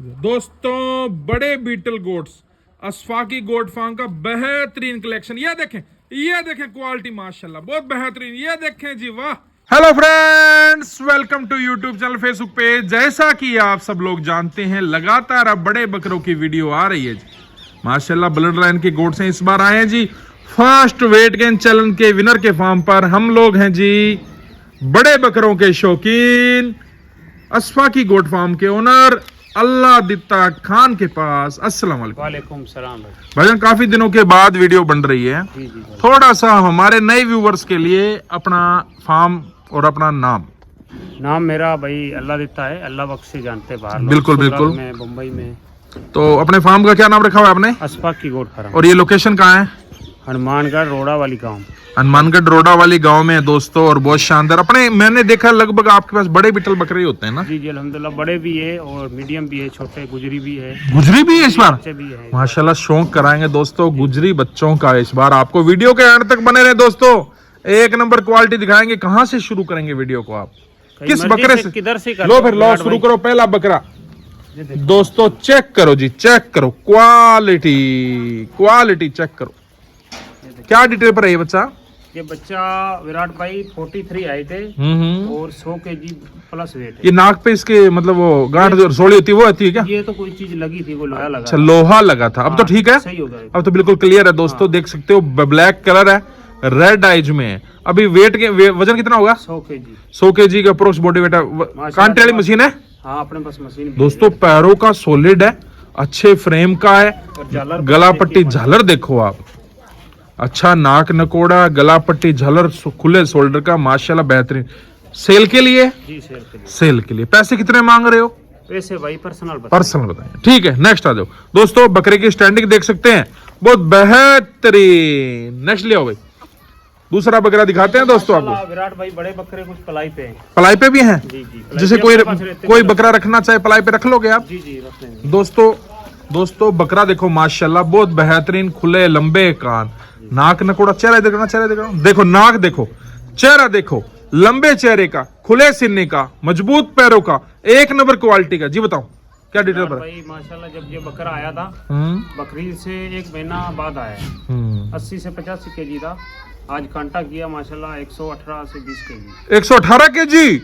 दोस्तों बड़े beetle goats अशफाकी goat farm का बेहतरीन कलेक्शन। ये देखें क्वालिटी माशाल्लाह बहुत बेहतरीन। ये देखें जी वाह। Hello friends, welcome to YouTube channel, Facebook page. जैसा कि आप सब लोग जानते हैं लगातार अब बड़े बकरों की वीडियो आ रही है जी माशाल्लाह। ब्लड लाइन के गोट्स हैं, इस बार आए हैं जी फर्स्ट वेट गेन चैलेंज के विनर के फार्म पर। हम लोग हैं जी बड़े बकरों के शौकीन अशफाकी गोट फार्म के ओनर अल्लाह दित्ता खान के पास। अस्सलाम वालेकुम सलाम भाईजान, काफी दिनों के बाद वीडियो बन रही है। जी, थोड़ा सा हमारे नए व्यूवर्स के लिए अपना फार्म और अपना नाम मेरा भाई अल्लाह दित्ता है, अल्लाह बख्शे जानते बाहर। बिल्कुल बिल्कुल। मैं मुंबई में। तो अपने फार्म का क्या नाम रखा हुआ है आपने? अशफाकी गोट फार्म। और ये लोकेशन कहाँ है? हनुमानगढ़ रोड़ा वाली गाँव। हनुमानगढ़ रोड़ा वाली गांव में है दोस्तों। और बहुत शानदार अपने मैंने देखा लगभग आपके पास बड़े बीटल बकरे होते हैं ना? जी अल्हम्दुलिल्लाह, बड़े भी है और मीडियम भी है, छोटे गुजरी भी है। गुजरी भी है इस बार? भी है माशाल्लाह। शौक कराएंगे दोस्तों गुजरी बच्चों का इस बार। आपको वीडियो के एंड तक बने रहे दोस्तों, एक नंबर क्वालिटी दिखाएंगे। कहाँ से शुरू करेंगे वीडियो को? आप किस बकरे से? किधर से लो फिर लो शुरू करो। पहला बकरा दोस्तों चेक करो जी, चेक करो क्वालिटी चेक करो। क्या डिटेल पर है ये बच्चा? ये बच्चा विराट भाई 43 आए थे और 100 kg प्लस वेट है। ये नाक पे इसके मतलब वो गांठ जो रसोड़ी होती है वो आती है क्या? ये तो कोई चीज लगी थी, वो लोहा लगा। अच्छा लोहा लगा था। अब तो ठीक है, सही हो गया। अब तो बिल्कुल क्लियर है दोस्तों। देख सकते हो ब्लैक कलर है, रेड आइज में है। अभी वेट के वजन कितना होगा? 100 kg का अप्रोक्स बॉडी वेट है। कांटे वाली मशीन है? हाँ अपने पास मशीन दोस्तों। पैरों का सॉलिड है, अच्छे फ्रेम का है। गला पट्टी झालर देखो आप, अच्छा नाक नकोड़ा, गला पट्टी झालर, खुले शोल्डर का माशाल्लाह बेहतरीन। सेल के लिए? जी सेल के लिए। पैसे कितने मांग रहे हो? पैसे भाई पर्सनल बताएं। ठीक है नेक्स्ट आ जाओ दोस्तों। बकरे की स्टैंडिंग देख सकते हैं, बहुत बेहतरीन। नेक्स्ट ले आओ भाई, दूसरा बकरा दिखाते हैं दोस्तों आपको। विराट भाई बड़े बकरे कुछ पलाई पे हैं। पलाई पे भी हैं? जी जैसे कोई बकरा रखना चाहे पलाई पे रख लोगे आप? जी रख लेंगे। दोस्तों बकरा देखो माशाल्लाह बहुत बेहतरीन, खुले लंबे कान, नाक नकोड़ा, चेहरा देखो नाक देखो, चेहरा देखो, लंबे चेहरे का, खुले सीने का, मजबूत पैरों का, एक नंबर क्वालिटी का। जी बताओ क्या डिटेल पर? भाई माशाल्लाह जब ये बकरा आया था बकरी से 1 महीना बाद आया, 80 से 85 kg था। आज कांटा किया माशाल्लाह 118 से 20 kg। 118 kg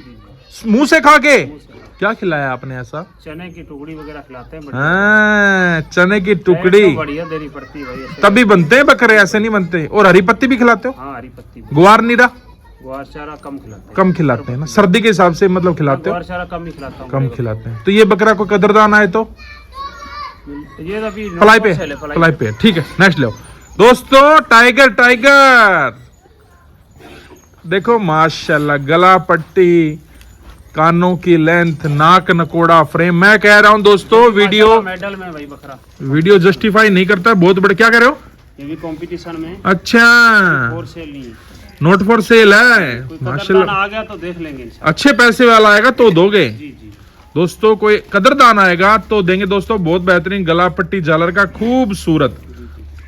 मुंह से खा के? क्या खिलाया आपने ऐसा? चने की टुकड़ी वगैरह खिलाते हैं। चने की टुकड़ी बढ़िया देनी पड़ती है भाई, तभी बनते हैं बकरे, ऐसे नहीं बनते। और हरी पत्ती भी खिलाते हो? हाँ हरी पत्ती। ग्वार नीरा? ग्वार चारा कम खिलाते हैं ना, सर्दी के हिसाब से मतलब खिलाते हो? ग्वार चारा कम ही खिलाता हूं। कम खिलाते हैं। तो ये बकरा को कदरदान आए तो ये अभी पलाई पे। ठीक है नेक्स्ट लो दोस्तों। टाइगर देखो माशाल्लाह, गला पट्टी, कानों की लेंथ, नाक नकोड़ा, फ्रेम। मैं कह रहा हूं दोस्तों वीडियो मेडल में भाई बकरा वीडियो जस्टिफाई नहीं करता है। बहुत बड़े क्या कह रहे हो? ये भी कंपटीशन में। अच्छा नोट फॉर सेल है माशाल्लाह। आ गया तो देख लेंगे, अच्छे पैसे वाला आएगा तो दोगे? जी दोस्तों कोई कदरदान आएगा तो देंगे दोस्तों। बहुत बेहतरीन गला पट्टी झालर का, खूबसूरत।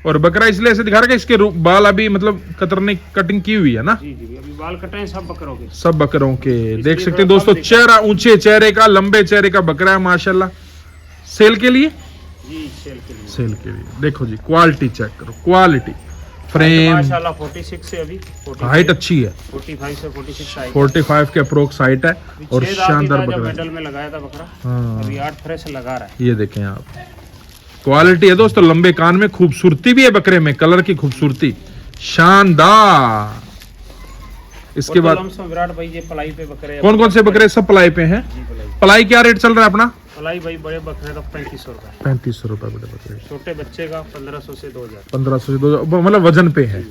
और बकरा इसलिए ऐसे दिखा रहा है कि इसके बाल अभी मतलब कतरने कटिंग की हुई है ना? जी अभी बाल कटे हैं सब बकरों के। देख सकते हैं दोस्तों चेहरा, ऊंचे चेहरे का, लंबे चेहरे का बकरा है माशाल्लाह। सेल के लिए? जी सेल के लिए। देखो जी क्वालिटी चेक करो, क्वालिटी, फ्रेम माशाल्लाह। 46 से अभी हाइट अच्छी है, 45 से 46 हाइट, 45 के अप्रोक्स हाइट है। और शानदार बकरा मेडल में लगाया था बकरा। अभी 8 फ्रेश लगा रहा है। ये देखें आप, क्वालिटी है दोस्तों। लंबे कान में, खूबसूरती भी है बकरे में, कलर की खूबसूरती शानदार। इसके बाद विराट भाई ये पलाई पे बकरे, कौन से बकरे? सब पलाई पे हैं। पलाई क्या रेट चल रहा है अपना? पलाई भाई बड़े बकरे का 3500 रुपए। 3500 रुपए बड़े बकरे। छोटे बच्चे का 1500 से 2000। 1500 से 2000 मतलब वजन पे है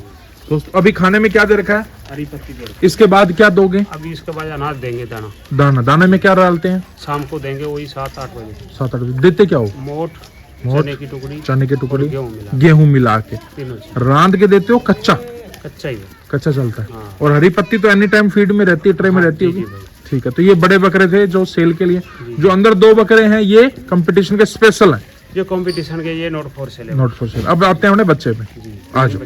दोस्तों। अभी खाने में क्या दे रखा है? हरी पत्ती दे। इसके बाद क्या दोगे? अभी इसके बाद अनाज देंगे, दाना में क्या डालते हैं? शाम को देंगे वही 7-8 बजे। 7-8 बजे देते क्या हो? मोट, चने की टुकड़ी, गेहूं मिला के रांध के देते हो? कच्चा चलता है। हाँ। और हरी पत्ती तो एनी टाइम फीड में रहती है, ट्रे में रहती होगी। ठीक है। तो ये बड़े बकरे थे जो सेल के लिए। जो अंदर 2 बकरे हैं ये कंपटीशन के स्पेशल हैं। जो कंपटीशन के ये नॉट फॉर सेल। अब आते हैं अपने बच्चे पे। आ जाओ।